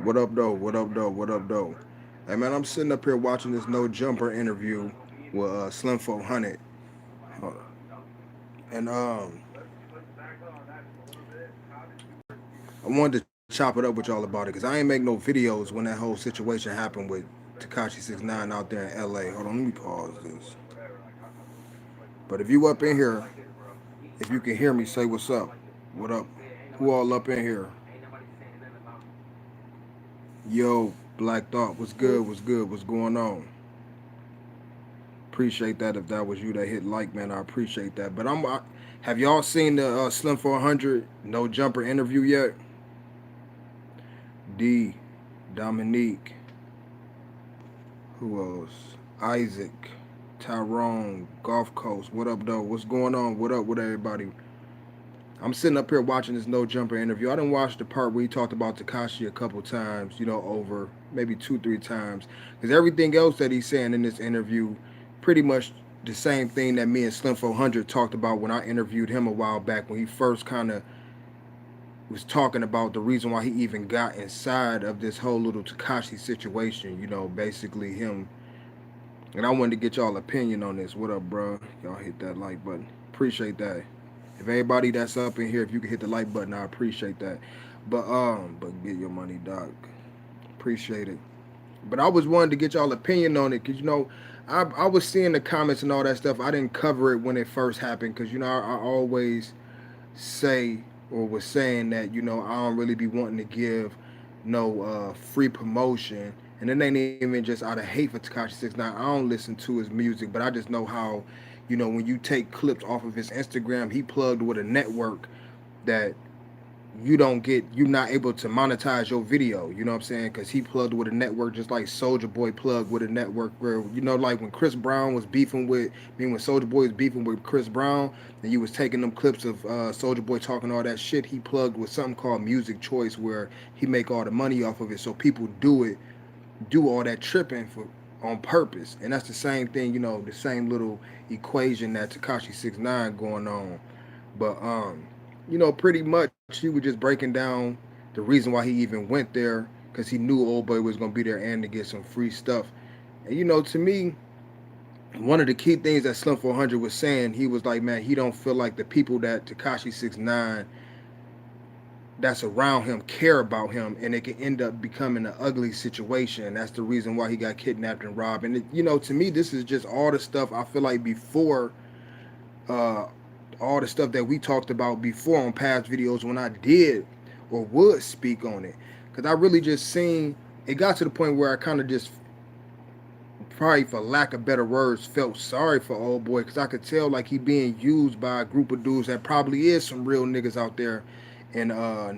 What up, though? What up, though? What up, though? Hey, man, I'm sitting up here watching this No Jumper interview with Slim400, and I wanted to chop it up with y'all about it because I ain't make no videos when that whole situation happened with Tekashi69 out there in LA. Hold on, let me pause this. But if you up in here, if you can hear me, say what's up. What up? Who all up in here? Yo, Black Thought, what's good? What's good? What's going on? Appreciate that. If that was you that hit like, man, I appreciate that. But have y'all seen the Slim400 No Jumper interview yet? D, Dominique, who else? Isaac, Tyrone, Gulf Coast. What up, though? What's going on? What up with everybody? I'm sitting up here watching this No Jumper interview. I didn't watch the part where he talked about Tekashi a couple times, over maybe two, three times. Because everything else that he's saying in this interview, pretty much the same thing that me and Slim400 talked about when I interviewed him a while back when he first kind of was talking about the reason why he even got inside of this whole little Tekashi situation. Basically him. And I wanted to get y'all opinion on this. What up, bro? Y'all hit that like button. Appreciate that. If everybody that's up in here, if you can hit the like button, I appreciate that. But get your money, doc. Appreciate it. But I was wanting to get y'all opinion on it because I was seeing the comments and all that stuff. I didn't cover it when it first happened because I always say or was saying that I don't really be wanting to give no free promotion, and it ain't even just out of hate for Tekashi 69. I don't listen to his music, but I just know how when you take clips off of his Instagram, he plugged with a network that you're not able to monetize your video. You know what I'm saying? Because he plugged with a network just like Soldier Boy plugged with a network where like when Chris Brown was beefing with, when Soldier Boy was beefing with Chris Brown, and you was taking them clips of Soldier Boy talking all that shit. He plugged with something called Music Choice where he make all the money off of it. So people do all that tripping for on purpose, and that's the same thing. The same little equation that Tekashi 69 going on. But pretty much he was just breaking down the reason why he even went there because he knew old boy was gonna be there and to get some free stuff. And to me, one of the key things that Slim400 was saying, he was like, man, he don't feel like the people that Tekashi 69 that's around him care about him, and it can end up becoming an ugly situation. And that's the reason why he got kidnapped and robbed. And to me, this is just all the stuff I feel like before uh, all the stuff that we talked about before on past videos when I did or would speak on it. Because I really just seen it got to the point where I kind of just, probably for lack of better words, felt sorry for old boy because I could tell like he being used by a group of dudes that probably is some real niggas out there in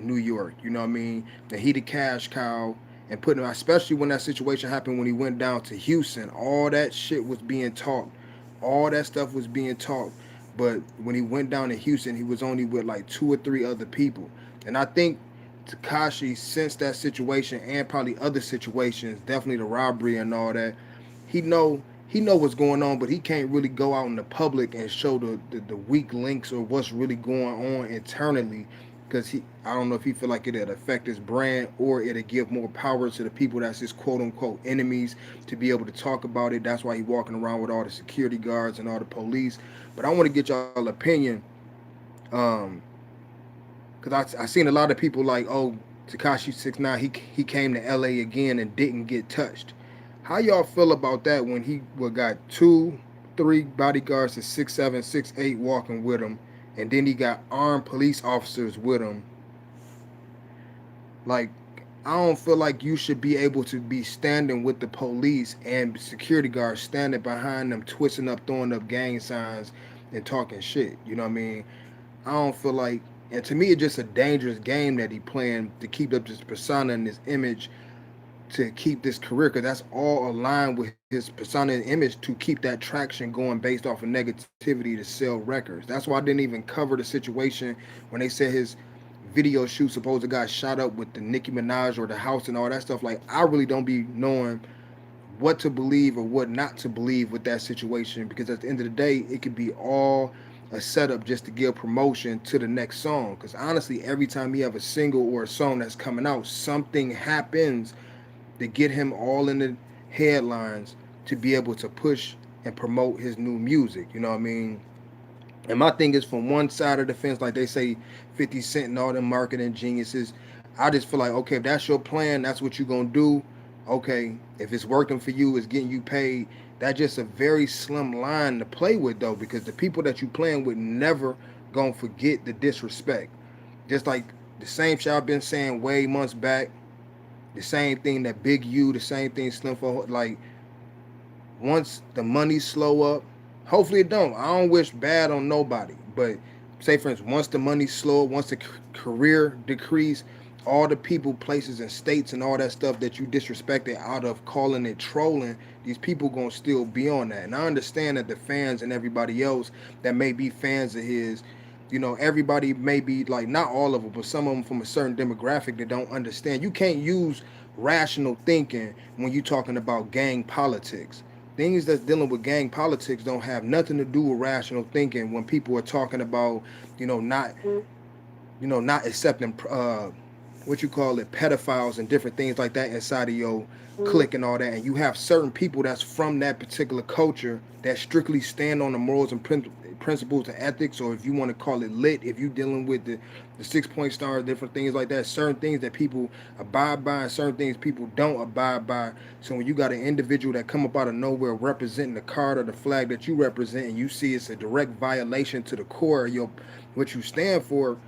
New York. You know what I mean? And he the cash cow and putting him, especially when that situation happened when he went down to Houston. All that shit was being talked. All that stuff was being talked. But when he went down to Houston, he was only with like two or three other people. And I think Tekashi, since that situation and probably other situations, definitely the robbery and all that, he know what's going on, but he can't really go out in the public and show the weak links or what's really going on internally because I don't know if he feel like it'll affect his brand or it'll give more power to the people that's his quote unquote enemies to be able to talk about it. That's why he walking around with all the security guards and all the police. But I want to get y'all opinion, um, because I seen a lot of people like, oh, Tekashi 69, he came to LA again and didn't get touched. How y'all feel about that when he got two, three bodyguards at 6'7", 6'8" walking with him, and then he got armed police officers with him? Like, I don't feel like you should be able to be standing with the police and security guards standing behind them, twisting up, throwing up gang signs, and talking shit. You know what I mean? I don't feel like, and to me, it's just a dangerous game that he playing to keep up this persona and this image to keep this career, because that's all aligned with his persona and image to keep that traction going based off of negativity to sell records. That's why I didn't even cover the situation when they said his video shoot supposed to got shot up with the Nicki Minaj or the house and all that stuff. Like, I really don't be knowing what to believe or what not to believe with that situation, because at the end of the day, it could be all a setup just to give promotion to the next song. Because honestly, every time he have a single or a song that's coming out, something happens to get him all in the headlines to be able to push and promote his new music. You know what I mean? And my thing is, from one side of the fence, like they say, 50 Cent and all them marketing geniuses, I just feel like, okay, if that's your plan, that's what you're going to do. Okay, if it's working for you, it's getting you paid. That's just a very slim line to play with, though, because the people that you playing with never going to forget the disrespect. Just like the same shit I've been saying way months back, the same thing that Big U, the same thing Slim400, like, once the money slow up, hopefully it don't. I don't wish bad on nobody, but say for instance, once the money slow, once the career decrease, all the people, places, and states and all that stuff that you disrespected out of calling it trolling, these people gonna still be on that. And I understand that the fans and everybody else that may be fans of his, you know, everybody may be like, not all of them, but some of them from a certain demographic that don't understand. You can't use rational thinking when you're talking about gang politics. Things that's dealing with gang politics don't have nothing to do with rational thinking when people are talking about, you know, not not accepting what you call it, pedophiles and different things like that inside of your clique and all that. And you have certain people that's from that particular culture that strictly stand on the morals and principles and ethics, or if you want to call it lit, if you're dealing with the 6 point stars, different things like that, certain things that people abide by and certain things people don't abide by. So when you got an individual that come up out of nowhere representing the card or the flag that you represent, and you see it's a direct violation to the core of your what you stand for,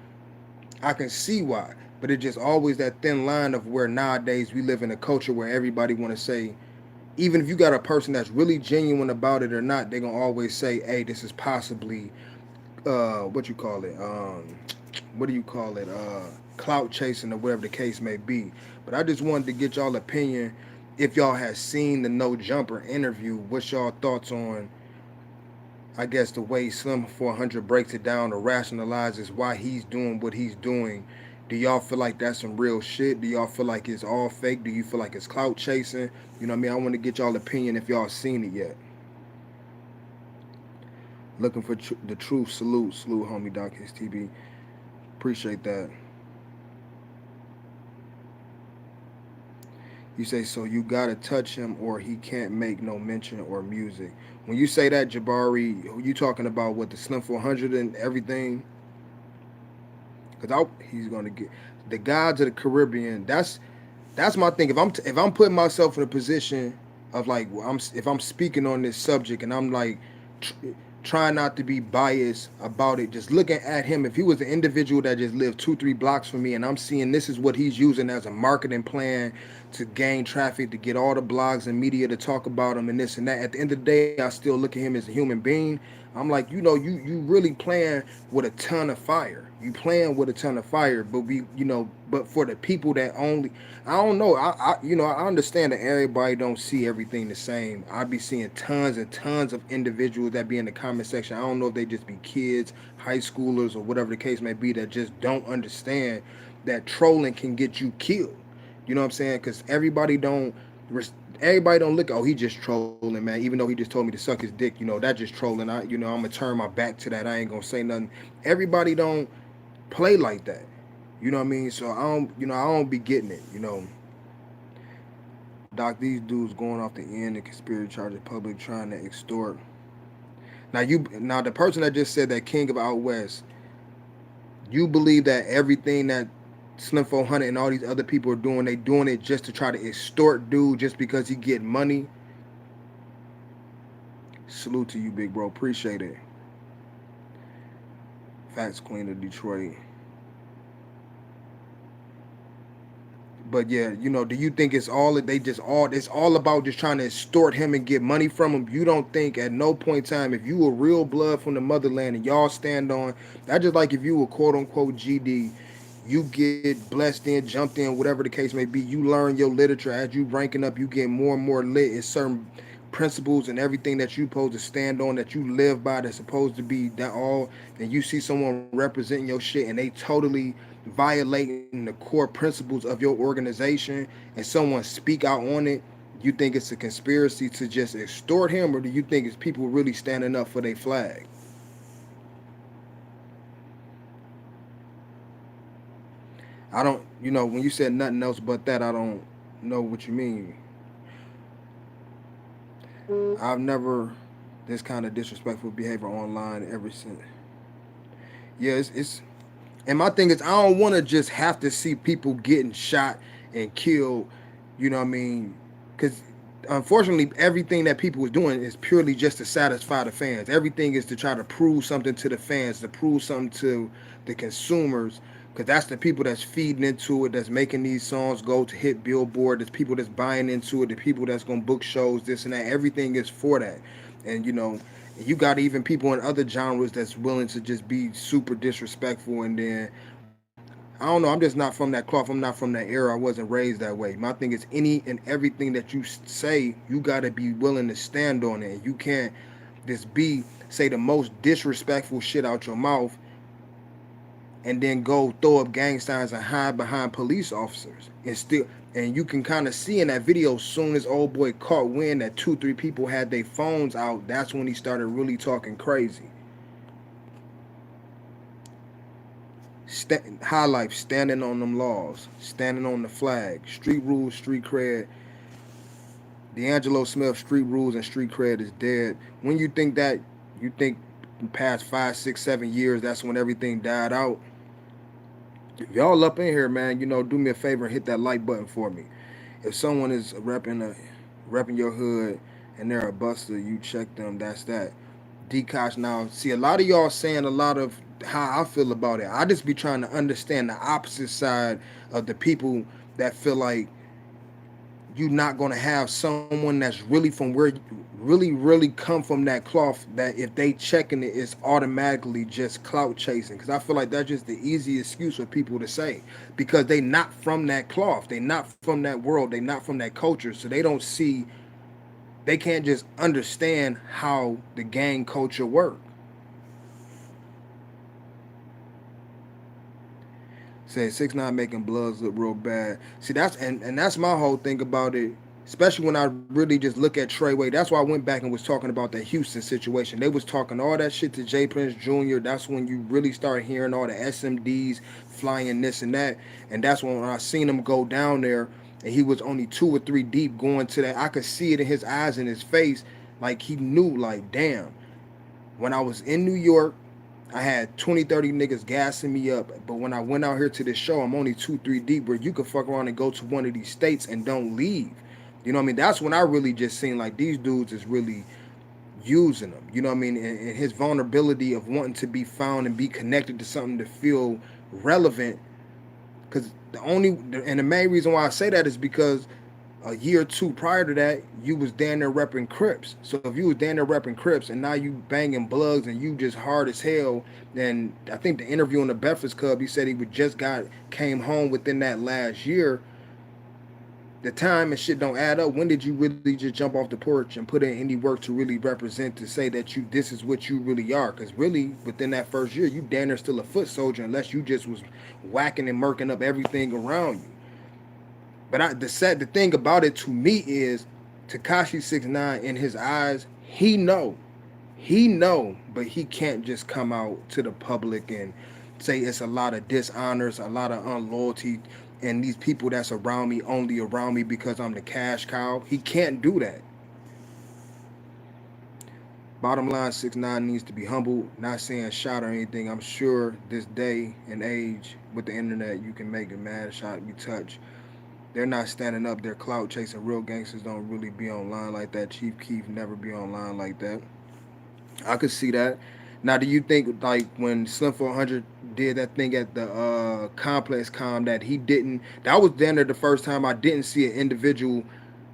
I can see why. But it's just always that thin line of where nowadays we live in a culture where everybody want to say, even if you got a person that's really genuine about it or not, they're gonna always say, hey, this is possibly what you call it, what do you call it, clout chasing or whatever the case may be. But I just wanted to get y'all opinion, if y'all had seen the No Jumper interview, what's y'all thoughts on, I guess, the way Slim400 breaks it down or rationalizes why he's doing what he's doing. Do y'all feel like that's some real shit? Do y'all feel like it's all fake? Do you feel like it's clout chasing? You know what I mean? I want to get y'all opinion if y'all seen it yet. Looking for the truth. Salute, homie Doc STB. Appreciate that. You say, so you gotta touch him or he can't make no mention or music. When you say that, Jabari, you talking about what, the Slim400 and everything? Because he's gonna get the gods of the Caribbean. That's my thing. If I'm putting myself in a position of like, if I'm speaking on this subject and I'm like tr- trying not to be biased about it, just looking at him, if he was an individual that just lived 2-3 blocks from me, and I'm seeing this is what he's using as a marketing plan to gain traffic, to get all the blogs and media to talk about him and this and that. At the end of the day, I still look at him as a human being. I'm like, you really playing with a ton of fire. You playing with a ton of fire, but but for the people that only, I don't know. I understand that everybody don't see everything the same. I be seeing tons and tons of individuals that be in the comment section. I don't know if they just be kids, high schoolers, or whatever the case may be, that just don't understand that trolling can get you killed. You know what I'm saying? Because everybody don't look, oh, he just trolling, man. Even though he just told me to suck his dick, that just trolling. I'm gonna turn my back to that. I ain't gonna say nothing. Everybody don't play like that. You know what I mean? So I don't be getting it. Doc, these dudes going off the end and conspiracy charges, public trying to extort. Now the person that just said that, King of Out West, you believe that everything that Slim400 and all these other people are doing, they doing it just to try to extort dude just because he get money? Salute to you, big bro. Appreciate it. Facts Queen of Detroit. But yeah, do you think it's all about just trying to extort him and get money from him? You don't think at no point in time, if you were real blood from the motherland and y'all stand on that, just like if you were quote unquote GD, you get blessed in, jumped in, whatever the case may be, you learn your literature as you ranking up, you get more and more lit in certain principles and everything that you supposed to stand on, that you live by, that's supposed to be that all, and you see someone representing your shit and they totally violating the core principles of your organization, and someone speak out on it, you think it's a conspiracy to just extort him, or do you think it's people really standing up for their flag? I don't, you know, when you said nothing else but that, I don't know what you mean. I've never this kind of disrespectful behavior online ever since. Yeah, it's and my thing is I don't want to just have to see people getting shot and killed. You know what I mean? Because unfortunately, everything that people was doing is purely just to satisfy the fans. Everything is to try to prove something to the fans, to prove something to the consumers. Because that's the people that's feeding into it, that's making these songs go to hit Billboard. There's people that's buying into it, the people that's gonna book shows, this and that. Everything is for that. And you know, you got even people in other genres that's willing to just be super disrespectful. And then I don't know, I'm just not from that cloth, I'm not from that era, I wasn't raised that way. My thing is any and everything that you say, you got to be willing to stand on it. You can't just be say the most disrespectful shit out your mouth and then go throw up gang signs and hide behind police officers and still. And you can kind of see in that video, soon as old boy caught wind that 2 3 people had their phones out, that's when he started really talking crazy. High life, standing on them laws, standing on the flag, street rules, street cred. D'Angelo Smith, street rules and street cred is dead. When you think that, you think the past 5 6 7 years, that's when everything died out. If y'all up in here, man, you know, do me a favor and hit that like button for me. If someone is repping your hood and they're a buster, you check them. That's that. Dkosh, now see a lot of y'all saying a lot of how I feel about it. I just be trying to understand the opposite side of the people that feel like you're not gonna have someone that's really from where you really come from that cloth, that if they checking it, it's automatically just clout chasing. Because I feel like that's just the easy excuse for people to say, because they not from that cloth, they not from that world, they not from that culture, so they don't see, they can't just understand how the gang culture work. Saying 6ix9ine making Bloods look real bad. See, and that's my whole thing about it. Especially when I really just look at Treyway. That's why I went back and was talking about that Houston situation. They was talking all that shit to Jay Prince Jr. That's when you really start hearing all the SMDs flying this and that. And that's when I seen him go down there and he was only 2 or 3 deep going to that. I could see it in his eyes and his face. Like he knew, like, damn. When I was in New York, I had 20, 30 niggas gassing me up. But when I went out here to this show, I'm only 2 3 deep, where you can fuck around and go to one of these states and don't leave. You know what I mean? That's when I really just seen like these dudes is really using them. You know what I mean? And his vulnerability of wanting to be found and be connected to something to feel relevant. Because the main reason why I say that is because a year or two prior to that, you was down there repping Crips. So if you was down there repping Crips and now you banging Bloods and you just hard as hell, then I think the interview on the Breakfast Club, he said he would just came home within that last year. The time and shit don't add up. When did you really just jump off the porch and put in any work to really represent, to say that you this is what you really are? Because really, within that first year, you damn near still a foot soldier, unless you just was whacking and murking up everything around you. But the thing about it to me is Tekashi 69 in his eyes, he know, but he can't just come out to the public and say it's a lot of dishonors, a lot of unloyalty, and these people that's around me only around me because I'm the cash cow. He can't do that. Bottom line, 6ix9ine needs to be humble. Not saying shot or anything. I'm sure this day and age with the internet, you can make a mad shot be touched. They're not standing up. They're clout chasing. Real gangsters don't really be online like that. Chief Keef never be online like that. I could see that. Now, do you think like when Slim400 did that thing at the Complexcon that he didn't? That was then the first time I didn't see an individual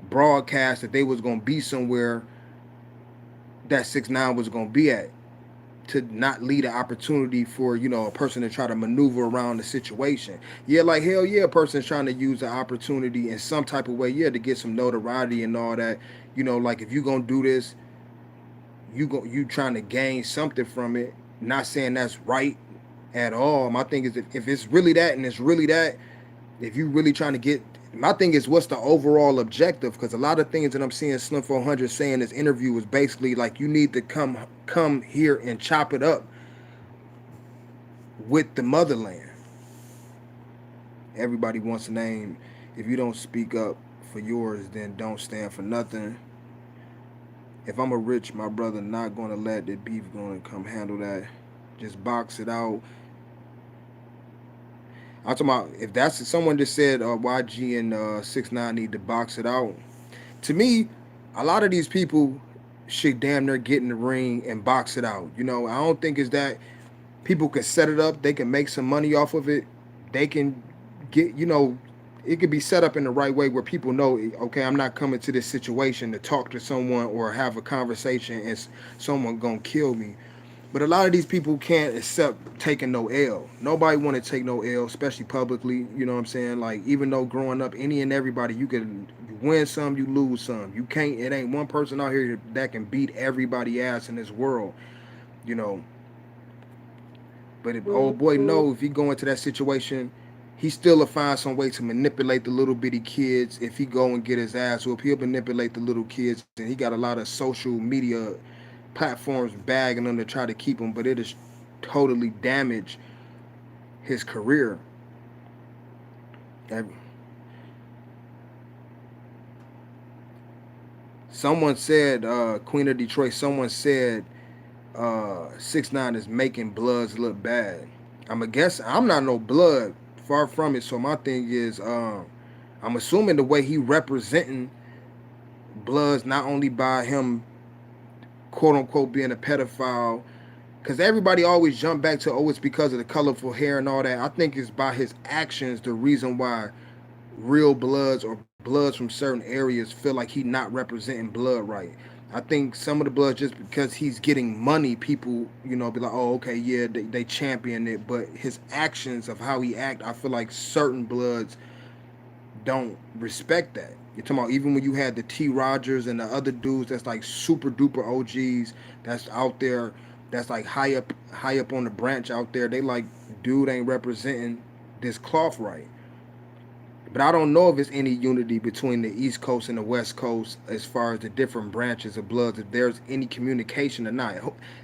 broadcast that they was gonna be somewhere that 6ix9ine was gonna be at, to not lead an opportunity for, you know, a person to try to maneuver around the situation. Yeah, like hell yeah, a person's trying to use the opportunity in some type of way, yeah, to get some notoriety and all that. You know, like if you gonna do this, you trying to gain something from it. Not saying that's right at all. My thing is if it's really that and it's really that, if you really trying to get, my thing is what's the overall objective? Because a lot of things that I'm seeing Slim400 saying in this interview is basically like you need to come here and chop it up with the motherland. Everybody wants a name. If you don't speak up for yours, then don't stand for nothing. If I'm a rich, my brother not gonna let the beef gonna come handle that. Just box it out. I'm talking about if that's someone just said YG and 6ix9ine need to box it out. To me, a lot of these people should damn near get in the ring and box it out. You know, I don't think it's that people can set it up, they can make some money off of it. They can get, it could be set up in the right way where people know, okay, I'm not coming to this situation to talk to someone or have a conversation and someone gonna kill me. But a lot of these people can't accept taking no L. Nobody want to take no L, especially publicly. You know what I'm saying? Like, even though growing up, any and everybody, you can win some, you lose some. You can't. It ain't one person out here that can beat everybody ass in this world. You know. But if old boy know if he go into that situation, he still will find some way to manipulate the little bitty kids. If he go and get his ass whooped, he'll manipulate the little kids. And he got a lot of social media platforms bagging them to try to keep him, but it is totally damaged his career. Someone said, Queen of Detroit, someone said 6ix9ine is making Bloods look bad. I'm a guess. I'm not no Blood, far from it. So my thing is, I'm assuming the way he representing Bloods, not only by him, quote unquote, being a pedophile, because everybody always jump back to, oh, it's because of the colorful hair and all that. I think it's by his actions the reason why real Bloods or Bloods from certain areas feel like he not representing Blood right. I think some of the Bloods, just because he's getting money, people, be like, oh, okay, yeah, they champion it. But his actions of how he act, I feel like certain Bloods don't respect that. You're talking about even when you had the T. Rogers and the other dudes that's like super duper OGs that's out there, that's like high up on the branch out there. They like, dude ain't representing this cloth right. But I don't know if it's any unity between the East Coast and the West Coast as far as the different branches of Bloods, if there's any communication or not.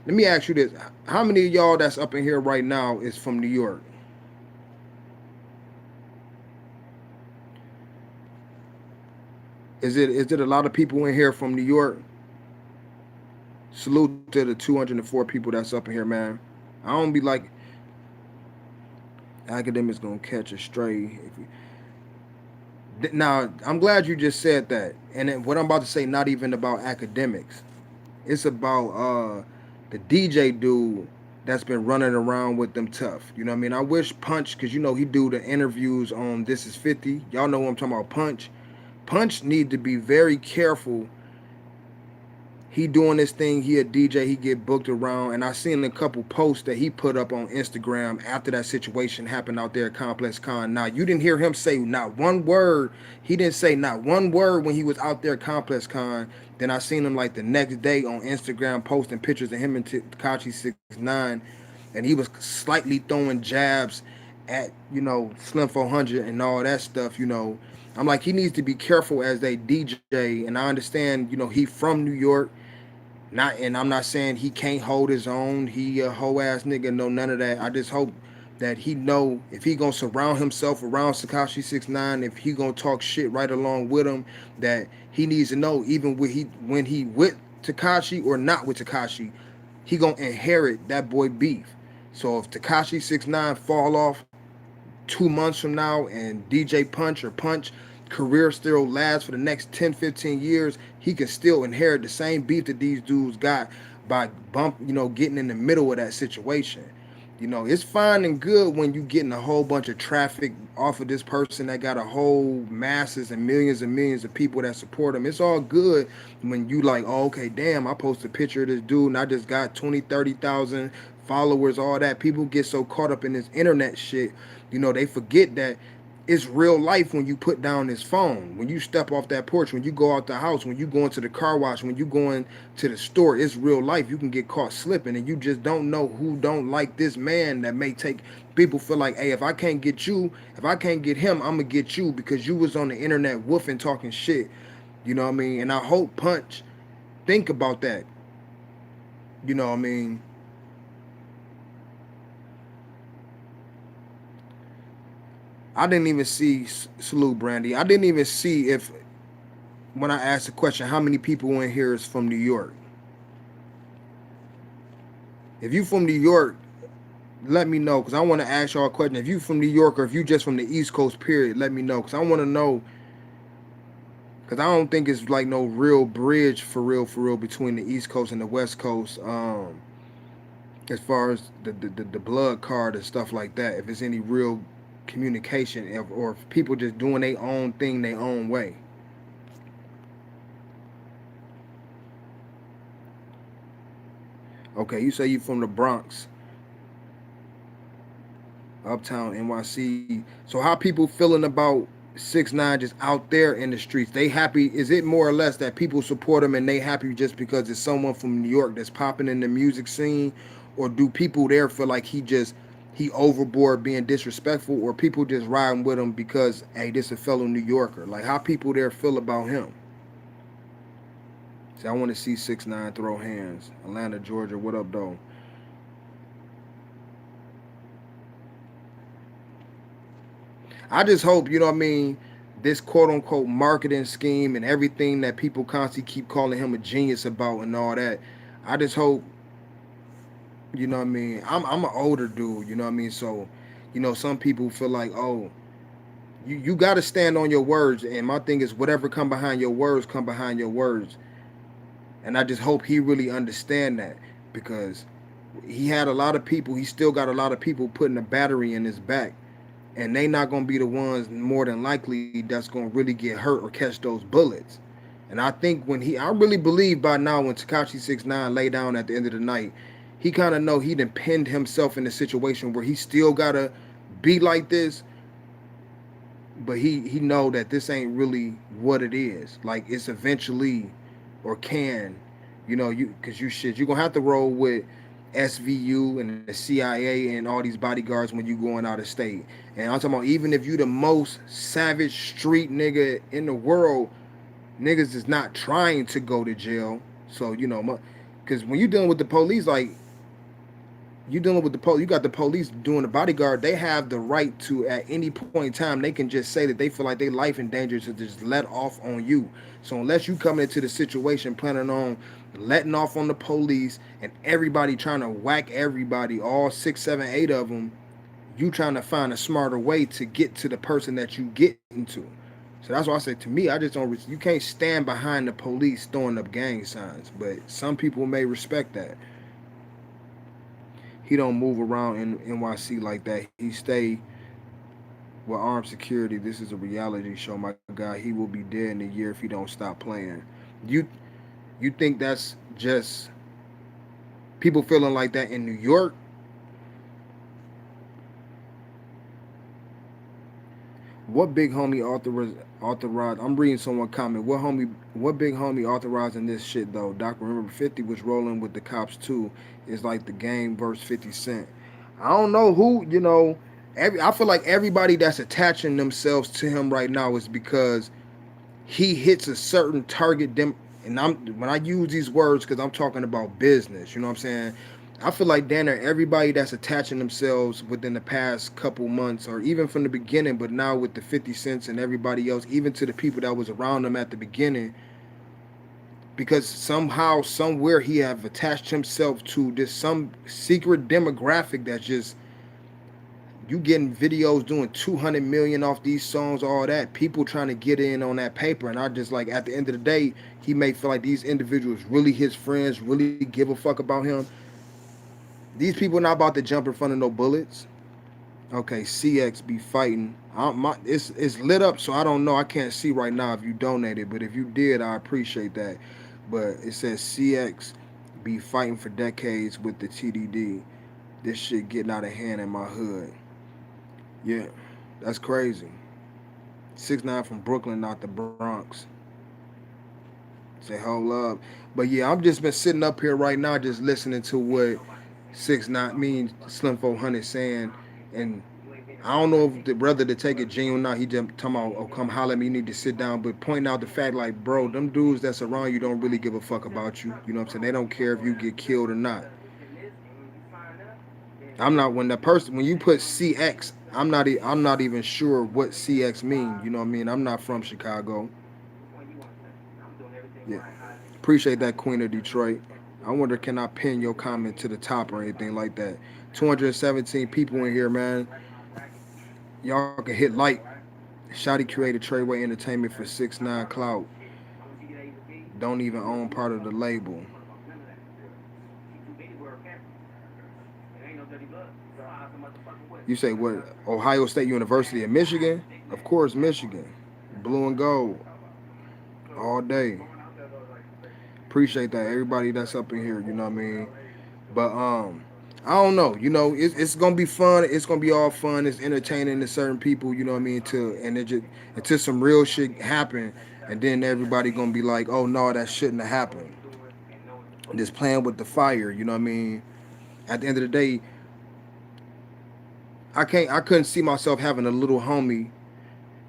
Let me ask you this. How many of y'all that's up in here right now is from New York? Is it a lot of people in here from New York? Salute to the 204 people that's up in here, man. I don't be like academics gonna catch a stray. Now, I'm glad you just said that. And then what I'm about to say, not even about academics. It's about the DJ dude that's been running around with them tough. You know what I mean? I wish Punch, because he do the interviews on This Is 50. Y'all know what I'm talking about, Punch. Punch need to be very careful. He doing this thing, he a DJ, he get booked around, and I seen a couple posts that he put up on Instagram after that situation happened out there at Complexcon. Now, you didn't hear him say not one word. He didn't say not one word when he was out there at Complexcon. Then I seen him like the next day on Instagram posting pictures of him and Tekashi69, and he was slightly throwing jabs at, Slim400 and all that stuff. I'm like, he needs to be careful as they DJ, and I understand, he from New York. And I'm not saying he can't hold his own. He a hoe ass nigga, no none of that. I just hope that he know if he gonna surround himself around Tekashi69, if he gonna talk shit right along with him, that he needs to know even when he with Tekashi or not with Tekashi, he gonna inherit that boy beef. So if Tekashi69 fall off 2 months from now and DJ Punch or Punch career still lasts for the next 10, 15 years, he can still inherit the same beef that these dudes got by getting in the middle of that situation. It's fine and good when you getting a whole bunch of traffic off of this person that got a whole masses and millions of people that support him. It's all good when you like, oh, okay, damn, I posted a picture of this dude and I just got 20, 30,000 followers, all that. People get so caught up in this internet shit, they forget that it's real life when you put down this phone, when you step off that porch, when you go out the house, when you go into the car wash, when you go into the store. It's real life. You can get caught slipping, and you just don't know who don't like this man that may take people feel like, hey, if I can't get you, if I can't get him, I'm gonna get you because you was on the internet woofing talking shit. You know what I mean? And I hope Punch think about that. You know what I mean? I didn't even see Salute Brandy. I didn't even see if when I asked the question, how many people in here is from New York? If you from New York, let me know because I want to ask y'all a question. If you from New York or if you just from the East Coast, period, let me know because I want to know because I don't think it's like no real bridge for real between the East Coast and the West Coast. As far as the blood card and stuff like that, if it's any real communication or if people just doing their own thing their own way. Okay, you say you from the Bronx, Uptown NYC. So how people feeling about 6ix9ine just out there in the streets? They happy? Is it more or less that people support him and they happy just because it's someone from New York that's popping in the music scene, or do people there feel like he overboard being disrespectful, or people just riding with him because hey, this a fellow New Yorker? Like how people there feel about him? See, I want to see 6ix9ine throw hands. Atlanta, Georgia. What up, though? I just hope, you know what I mean, this quote unquote marketing scheme and everything that people constantly keep calling him a genius about and all that. I just hope, you know what I mean. I'm an older dude, you know what I mean. So, some people feel like, oh, you got to stand on your words. And my thing is, whatever come behind your words, come behind your words. And I just hope he really understand that because he had a lot of people. He still got a lot of people putting a battery in his back, and they not gonna be the ones more than likely that's gonna really get hurt or catch those bullets. And I think I really believe by now when Tekashi 69 lay down at the end of the night, he kind of know he done pinned himself in a situation where he still gotta be like this, but he know that this ain't really what it is. Like it's eventually, or can, because you gonna have to roll with SVU and the CIA and all these bodyguards when you going out of state. And I'm talking about even if you the most savage street nigga in the world, niggas is not trying to go to jail. So because when you dealing with the police, like you dealing with the police, you got the police doing the bodyguard. They have the right to at any point in time they can just say that they feel like their life in danger to just let off on you. So unless you come into the situation planning on letting off on the police and everybody trying to whack everybody, all 6, 7, 8 of them, you trying to find a smarter way to get to the person that you get into. So that's why I say to me, I just don't. You can't stand behind the police throwing up gang signs, but some people may respect that. He don't move around in NYC like that. He stay with armed security. This is a reality show, my guy. He will be dead in a year if he don't stop playing. You you think that's just people feeling like that in New York? What big homie authorized? I'm reading someone comment. What big homie authorizing this shit though? Doc, remember 50 was rolling with the cops too. It's like the game versus 50 Cent. I don't know who. I feel like everybody that's attaching themselves to him right now is because he hits a certain target and when I use these words because I'm talking about business, you know what I'm saying? I feel like damn near everybody that's attaching themselves within the past couple months or even from the beginning, but now with the 50 cents and everybody else, even to the people that was around them at the beginning, because somehow, somewhere he have attached himself to this some secret demographic that's just you getting videos doing 200 million off these songs, all that. People trying to get in on that paper. And I just like at the end of the day, he may feel like these individuals really his friends, really give a fuck about him. These people not about to jump in front of no bullets. Okay, CX be fighting. It's lit up, so I don't know. I can't see right now if you donated, but if you did, I appreciate that. But it says CX be fighting for decades with the TDD. This shit getting out of hand in my hood. Yeah, that's crazy. 6ix9ine from Brooklyn, not the Bronx. Say hold up. But yeah, I'm just been sitting up here right now just listening to what 6ix9ine means Slim400 saying, and I don't know if the brother to take it genuine or not. He just talking about, oh, come holler at me, you need to sit down. But pointing out the fact, like, bro, them dudes that's around you don't really give a fuck about you. You know what I'm saying? They don't care if you get killed or not. I'm not when you put CX I'm not even sure what CX mean. You know what I mean? I'm not from Chicago. Yeah. Appreciate that, Queen of Detroit. I wonder, can I pin your comment to the top or anything like that? 217 people in here, man. Y'all can hit like. Shotty created Treyway Entertainment for 6ix9ine Clout. Don't even own part of the label. You say what? Ohio State University in Michigan? Of course, Michigan. Blue and gold all day. Appreciate that, everybody that's up in here. You know what I mean? But I don't know. You know, it's gonna be fun. It's gonna be all fun. It's entertaining to certain people. You know what I mean? And it just until some real shit happen, and then everybody gonna be like, oh no, that shouldn't have happened. Just playing with the fire. You know what I mean? At the end of the day, I couldn't see myself having a little homie.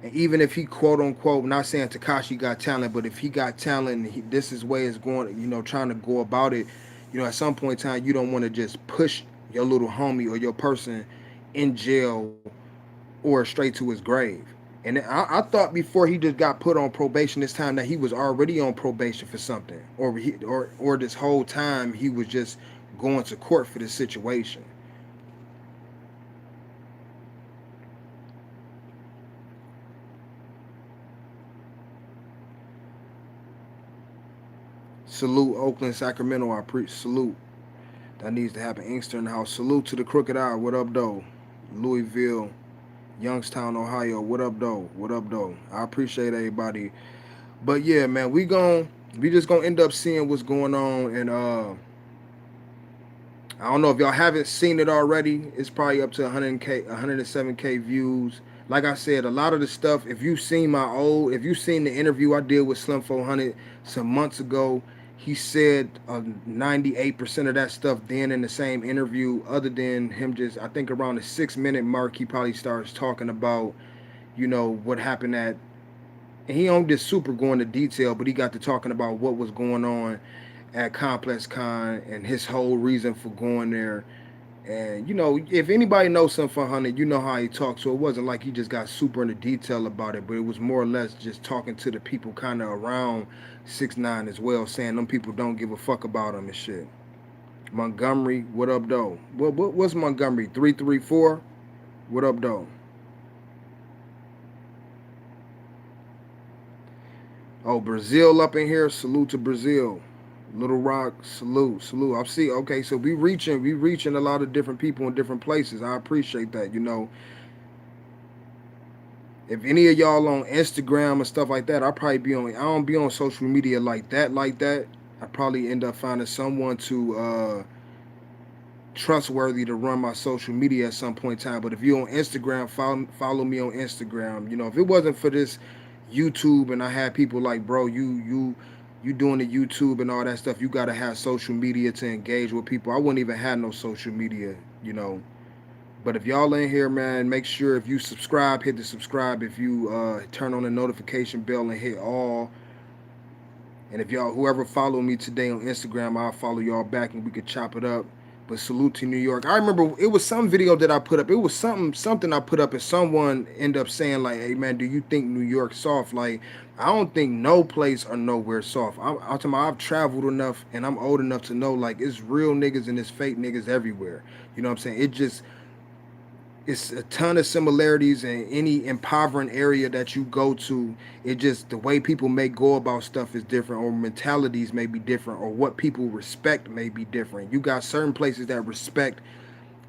And even if he quote unquote, not saying Tekashi got talent, but if he got talent, and this is way is going, you know, trying to go about it, you know, at some point in time, you don't want to just push your little homie or your person in jail or straight to his grave. And I thought before he just got put on probation this time that he was already on probation for something, or this whole time he was just going to court for this situation. Salute Oakland, Sacramento. I preach. Salute. That needs to happen. Inkster in the house. Salute to the Crooked Eye. What up, though? Louisville, Youngstown, Ohio. What up, though? What up, though? I appreciate everybody. But yeah, man, we just gonna end up seeing what's going on, and I don't know if y'all haven't seen it already. It's probably up to 100k, 107k views. Like I said, a lot of the stuff. If you've seen the interview I did with Slim400 some months ago, he said 98% of that stuff then in the same interview. Other than him, just I think around the 6 minute mark, he probably starts talking about, you know, what happened at. And he don't just super go into detail, but he got to talking about what was going on at Complexcon and his whole reason for going there. And you know, if anybody knows Slim400, you know how he talks. So it wasn't like he just got super into detail about it, but it was more or less just talking to the people kind of around 6ix9ine as well, saying them people don't give a fuck about him and shit. Montgomery, what up, though? What's Montgomery? 334. What up, though? Oh, Brazil up in here. Salute to Brazil. Little Rock, salute, salute. I see. Okay, so we reaching a lot of different people in different places. I appreciate that. You know, if any of y'all on Instagram and stuff like that, I probably be on. I don't be on social media like that. Like that, I probably end up finding someone to trustworthy to run my social media at some point in time. But if you're on Instagram, follow me on Instagram. You know, if it wasn't for this YouTube and I had people like, bro, you doing the YouTube and all that stuff, you gotta have social media to engage with people. I wouldn't even have no social media, you know. But if y'all in here, man, make sure if you subscribe, hit the subscribe. If you turn on the notification bell and hit all. And if y'all, whoever follow me today on Instagram, I'll follow y'all back and we could chop it up. But salute to New York. I remember it was some video that I put up. It was something I put up, and someone ended up saying like, "Hey man, do you think New York soft?" Like, I don't think no place or nowhere soft. I'm talking about I've traveled enough and I'm old enough to know like it's real niggas and it's fake niggas everywhere. You know what I'm saying? It's a ton of similarities in any impoverished area that you go to. It just the way people may go about stuff is different, or mentalities may be different, or what people respect may be different. You got certain places that respect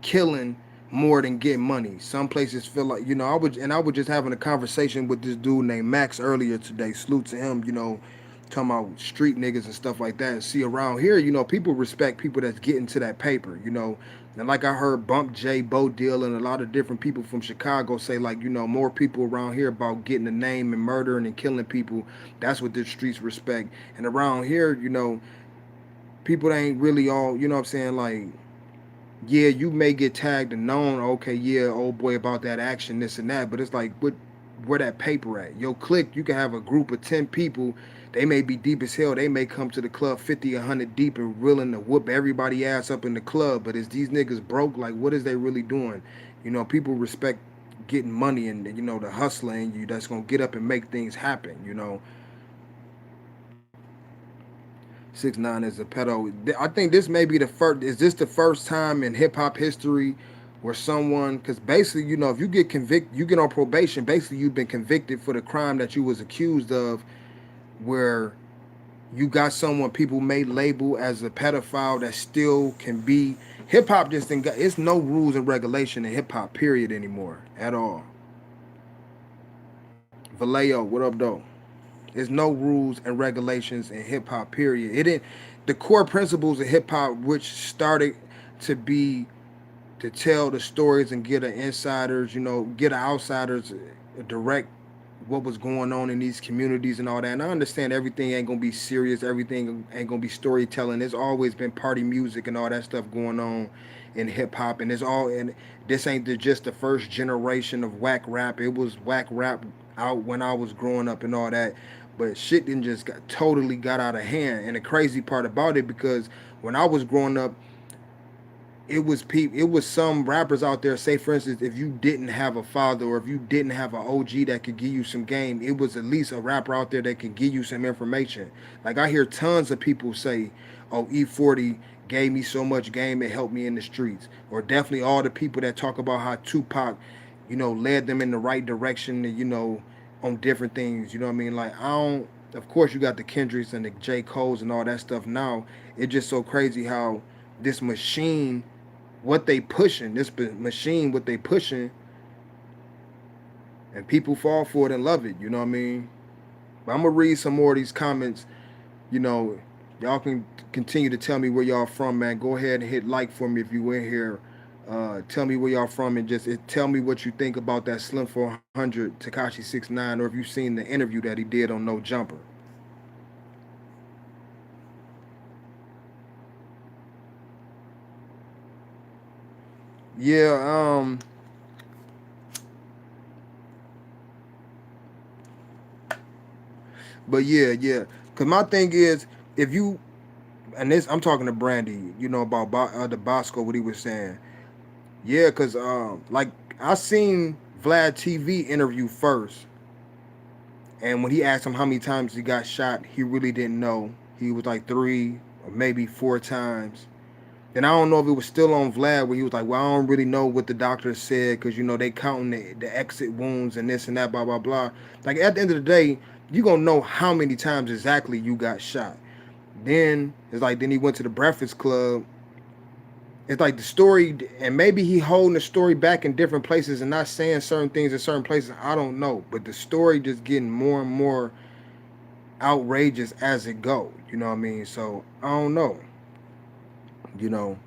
killing more than getting money. Some places feel like, you know, I was just having a conversation with this dude named Max earlier today. Salute to him, you know, talking about street niggas and stuff like that. And see around here, you know, people respect people that's getting to that paper, you know. And like I heard Bump J, Bo Deal, and a lot of different people from Chicago say, like, you know, more people around here about getting a name and murdering and killing people. That's what the streets respect. And around here, you know, people ain't really all, you know what I'm saying, like, yeah, you may get tagged and known, okay, yeah, old boy about that action, this and that, but it's like, where that paper at? Yo, click, you can have a group of 10 people, they may be deep as hell, they may come to the club 50, 100 deep and willing to whoop everybody ass up in the club, but is these niggas broke? Like, what is they really doing? You know, people respect getting money and the hustler in you that's gonna get up and make things happen. 6ix9ine is a pedo. I think this may be the first. Is this the first time in hip hop history where someone? Because basically, if you get convicted, you get on probation. Basically, you've been convicted for the crime that you was accused of, where you got someone people may label as a pedophile that still can be. Hip hop just ain't got. It's no rules and regulation in hip hop period anymore at all. Vallejo, what up though? There's no rules and regulations in hip hop. Period. It didn't. The core principles of hip hop, which started to be to tell the stories and get an insiders, get an outsiders direct what was going on in these communities and all that. And I understand everything ain't gonna be serious. Everything ain't gonna be storytelling. There's always been party music and all that stuff going on in hip hop, and this ain't just the first generation of whack rap. It was whack rap out when I was growing up and all that. But shit didn't just totally got out of hand. And the crazy part about it, because when I was growing up, it was some rappers out there, say for instance, if you didn't have a father or if you didn't have an OG that could give you some game, it was at least a rapper out there that could give you some information. Like I hear tons of people say, oh, E40 gave me so much game, it helped me in the streets. Or definitely all the people that talk about how Tupac, led them in the right direction and, on different things. You know what I mean? Like I don't, of course you got the Kendricks and the J. Coles and all that stuff now. It's just so crazy how this machine, what they pushing, this machine, what they pushing, and people fall for it and love it. You know what I mean? But I'm gonna read some more of these comments. You know, y'all can continue to tell me where y'all from, man. Go ahead and hit like for me if you in here. Tell me where y'all from and just tell me what you think about that Slim400 Tekashi69, or if you've seen the interview that he did on No Jumper. Yeah, but yeah. Cause my thing is, if you and this, I'm talking to Brandy, about the Bosco, what he was saying. Yeah, cause like I seen Vlad TV interview first, and when he asked him how many times he got shot, he really didn't know. He was like 3 or maybe 4 times. And I don't know if it was still on Vlad where he was like, well, I don't really know what the doctor said because, they counting the exit wounds and this and that, blah, blah, blah. Like, at the end of the day, you going to know how many times exactly you got shot. Then, it's like, then he went to the Breakfast Club. It's like the story, and maybe he holding the story back in different places and not saying certain things in certain places. I don't know. But the story just getting more and more outrageous as it go. You know what I mean? So, I don't know. You know,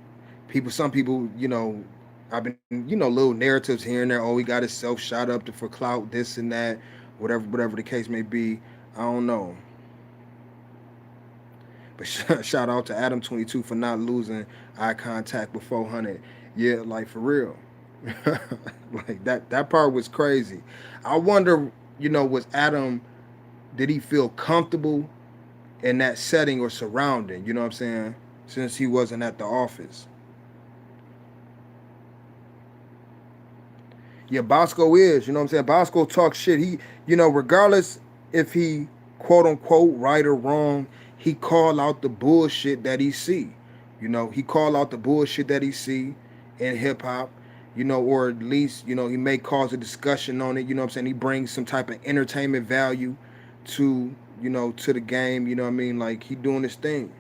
some people, I've been, little narratives here and there. Oh, he got himself shot up for clout, this and that, whatever the case may be. I don't know. But shout out to Adam 22 for not losing eye contact with 400. Yeah, like for real. Like that part was crazy. I wonder, was Adam, did he feel comfortable in that setting or surrounding? You know what I'm saying? Since he wasn't at the office. Yeah, Bosco is. You know what I'm saying? Bosco talks shit. He, regardless if he quote unquote right or wrong, he call out the bullshit that he see. He call out the bullshit that he see in hip hop. Or at least, he may cause a discussion on it. You know what I'm saying? He brings some type of entertainment value to, to the game. You know what I mean? Like he doing his thing.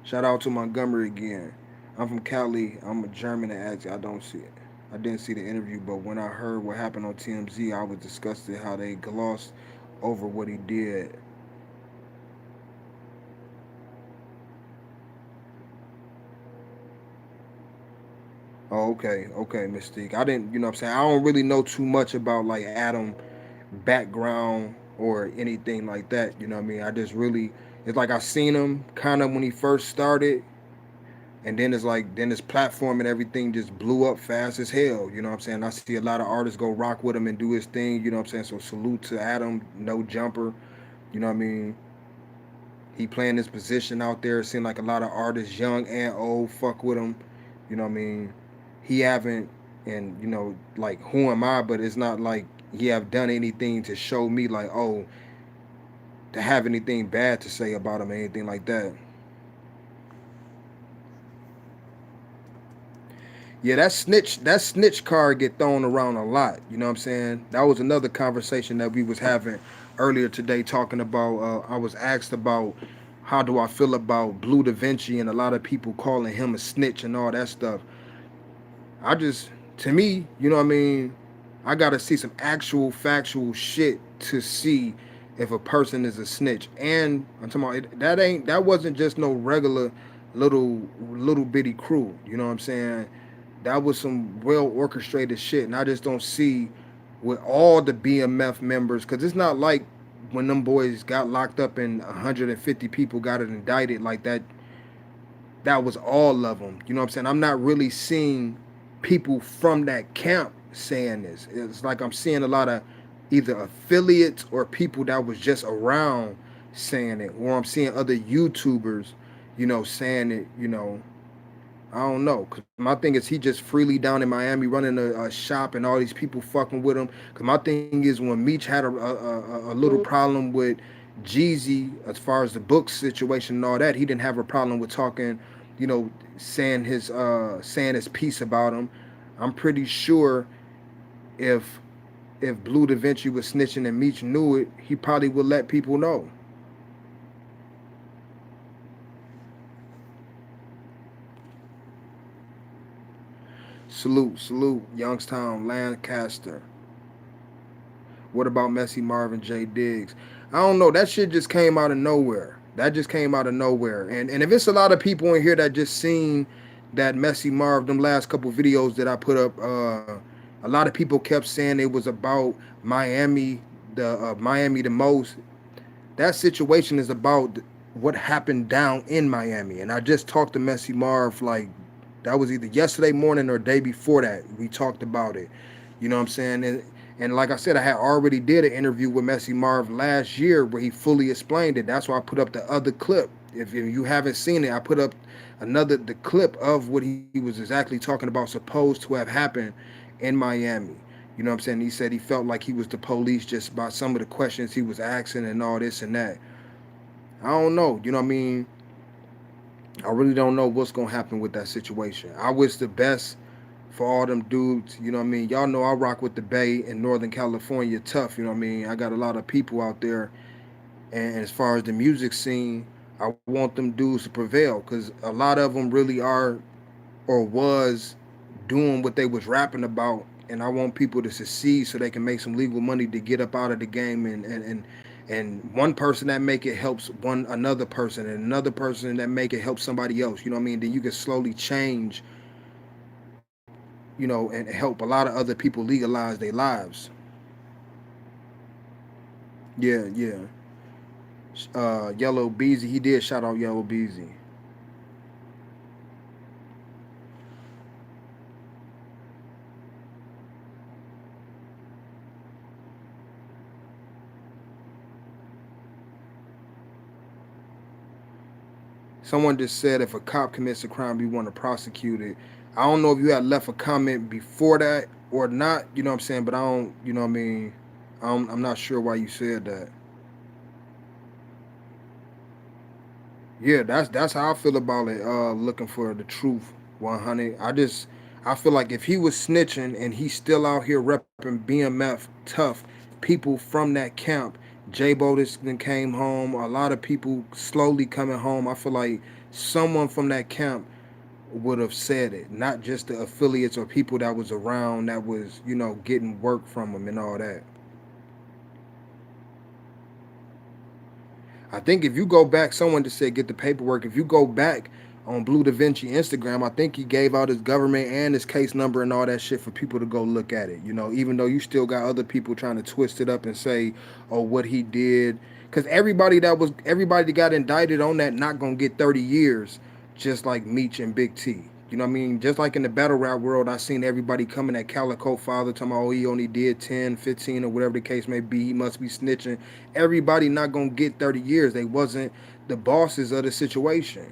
Shout out to Montgomery again. I'm from Cali. I'm a German accent. I don't see it. I didn't see the interview, but when I heard what happened on TMZ, I was disgusted how they glossed over what he did. Oh, okay, Mystique. I didn't, what I'm saying? I don't really know too much about like Adam background or anything like that. You know what I mean? I just really, it's like I seen him kind of when he first started, and then it's like then his platform and everything just blew up fast as hell. You know what I'm saying? I see a lot of artists go rock with him and do his thing. You know what I'm saying? So salute to Adam, no jumper. You know what I mean? He playing his position out there. It seemed like a lot of artists, young and old, fuck with him. You know what I mean? He haven't, and like who am I? But it's not like he have done anything to show me like, oh, to have anything bad to say about him or anything like that. Yeah, that snitch card get thrown around a lot. You know what I'm saying? That was another conversation that we was having earlier today, talking about. I was asked about how do I feel about Blue Da Vinci and a lot of people calling him a snitch and all that stuff. I just, to me, you know what I mean? I gotta see some actual factual shit to see if a person is a snitch. And I'm talking about that wasn't just no regular little bitty crew. You know what I'm saying? That was some well orchestrated shit, and I just don't see with all the BMF members because it's not like when them boys got locked up and 150 people got it indicted like that. That was all of them. You know what I'm saying? I'm not really seeing people from that camp saying this. It's like I'm seeing a lot of either affiliates or people that was just around saying it, or I'm seeing other YouTubers, saying it. I don't know. Cause my thing is he just freely down in Miami running a shop and all these people fucking with him. Cause my thing is when Meech had a little problem with Jeezy as far as the book situation and all that, he didn't have a problem with talking, saying his piece about him. I'm pretty sure if Blue Da Vinci was snitching and Meech knew it, he probably would let people know. Salute, Youngstown, Lancaster. What about Messy Marvin J. Diggs? I don't know. That shit just came out of nowhere. That just came out of nowhere. And if it's a lot of people in here that just seen that Messy Marv, them last couple videos that I put up, a lot of people kept saying it was about Miami, the Miami the most. That situation is about what happened down in Miami. And I just talked to Messy Marv like that was either yesterday morning or day before that. We talked about it. You know what I'm saying? And like I said, I had already did an interview with Messy Marv last year where he fully explained it. That's why I put up the other clip. If you haven't seen it, I put up the clip of what he was exactly talking about supposed to have happened in Miami. You know what I'm saying? He said he felt like he was the police just by some of the questions he was asking and all this and that. I don't know. You know what I mean? I really don't know what's gonna happen with that situation. I wish the best for all them dudes. You know what I mean? Y'all know I rock with the Bay in Northern California tough. You know what I mean? I got a lot of people out there, and as far as the music scene, I want them dudes to prevail because a lot of them really are or was doing what they was rapping about, and I want people to succeed so they can make some legal money to get up out of the game and one person that make it helps one another person and another person that make it helps somebody else. You know what I mean? Then you can slowly change, and help a lot of other people legalize their lives. Yeah, yeah. Yellow Beezy, he did shout out Yellow Beezy. Someone just said if a cop commits a crime, we want to prosecute it. I don't know if you had left a comment before that or not. You know what I'm saying? But I don't. You know what I mean? I'm not sure why you said that. Yeah, that's how I feel about it. Looking for the truth, 100. I feel like if he was snitching and he's still out here repping BMF tough, people from that camp, J Botis then came home. A lot of people slowly coming home. I feel like someone from that camp would have said it, not just the affiliates or people that was around that was getting work from him and all that. I think if you go back, someone just said get the paperwork. If you go back on Blue Da Vinci Instagram, I think he gave out his government and his case number and all that shit for people to go look at it. Even though you still got other people trying to twist it up and say, oh, what he did. Because everybody that got indicted on that not gonna get 30 years, just like Meech and Big T. You know what I mean? Just like in the battle rap world, I seen everybody coming at Calico Father talking about, oh, he only did 10, 15, or whatever the case may be. He must be snitching. Everybody not going to get 30 years. They wasn't the bosses of the situation.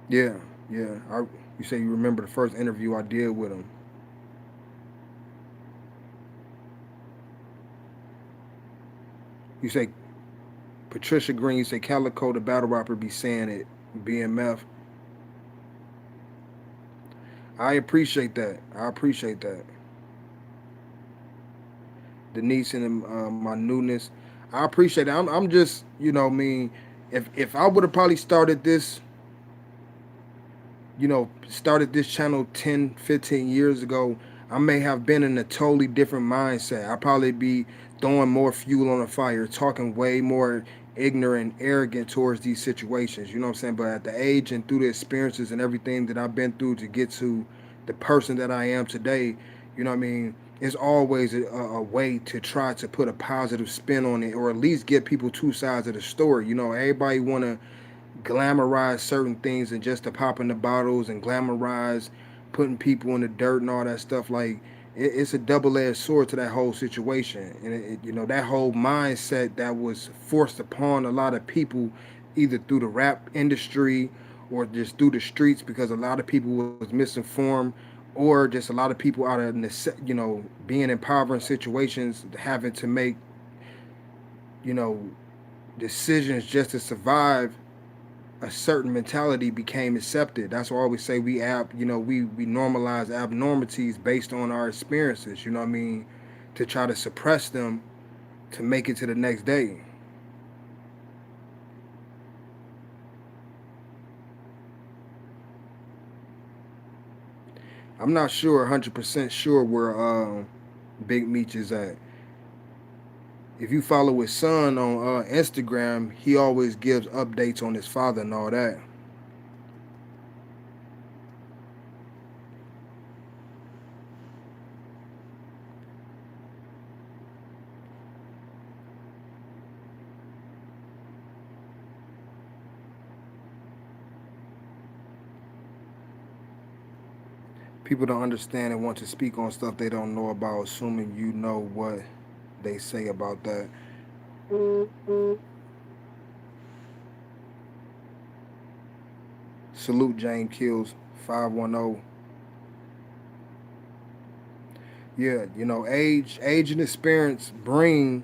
Yeah, yeah. You say you remember the first interview I did with him. You say Patricia Green, you say Calico, the battle rapper, be saying it. BMF. I appreciate that. I appreciate that. Denise and my newness. I appreciate it. I'm just, you know, I mean, if I would have probably started this, started this channel 10, 15 years ago, I may have been in a totally different mindset. I'd probably be throwing more fuel on the fire, talking way more ignorant, arrogant towards these situations. You know what I'm saying? But at the age and through the experiences and everything that I've been through to get to the person that I am today, you know what I mean? It's always a way to try to put a positive spin on it, or at least get people two sides of the story. Everybody want to glamorize certain things and just to pop in the bottles and glamorize putting people in the dirt and all that stuff. Like it's a double-edged sword to that whole situation, and that whole mindset that was forced upon a lot of people, either through the rap industry or just through the streets, because a lot of people was misinformed, or just a lot of people out of being in impoverished situations, having to make you know decisions just to survive. A certain mentality became accepted. That's why I always say we normalize abnormalities based on our experiences. You know what I mean? To try to suppress them to make it to the next day. I'm not sure, 100% sure where Big Meech is at. If you follow his son on Instagram, he always gives updates on his father and all that. People don't understand and want to speak on stuff they don't know about, assuming you know what they say about that. Salute James Kills 510. Yeah, age and experience bring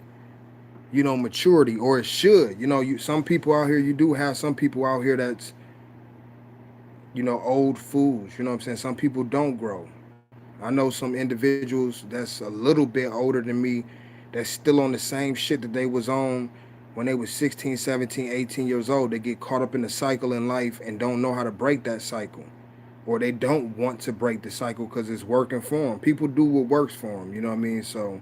maturity, or it should. Some people out here, you do have some people out here that's old fools. You know what I'm saying? Some people don't grow. I know some individuals that's a little bit older than me that's still on the same shit that they was on when they was 16, 17, 18 years old. They get caught up in the cycle in life and don't know how to break that cycle, or they don't want to break the cycle because it's working for them. People do what works for them. You know what I mean? So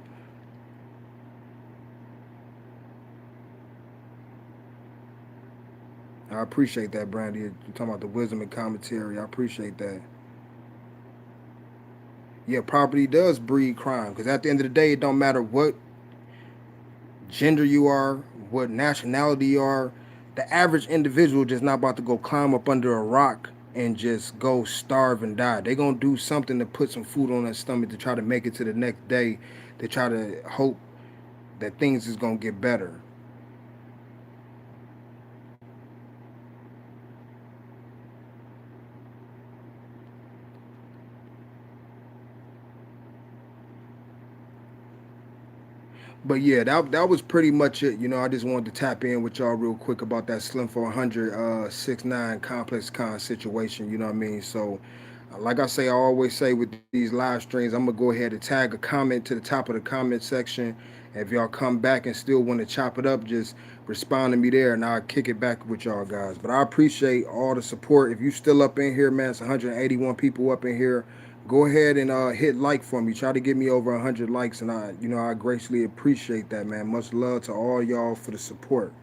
I appreciate that, Brandy. You're talking about the wisdom and commentary. I appreciate that. Yeah, property does breed crime, because at the end of the day, it don't matter what gender you are, what nationality you are. The average individual just not about to go climb up under a rock and just go starve and die. They gonna do something to put some food on their stomach to try to make it to the next day. To try to hope that things is gonna get better. But yeah, that was pretty much it. I just wanted to tap in with y'all real quick about that Slim 400 6 9 Complexcon situation. You know what I mean? So, like I say, I always say with these live streams, I'm gonna go ahead and tag a comment to the top of the comment section. If y'all come back and still want to chop it up, just respond to me there, and I'll kick it back with y'all guys. But I appreciate all the support. If you still up in here, man, it's 181 people up in here. Go ahead and hit like for me. Try to get me over 100 likes, and I graciously appreciate that, man. Much love to all y'all for the support.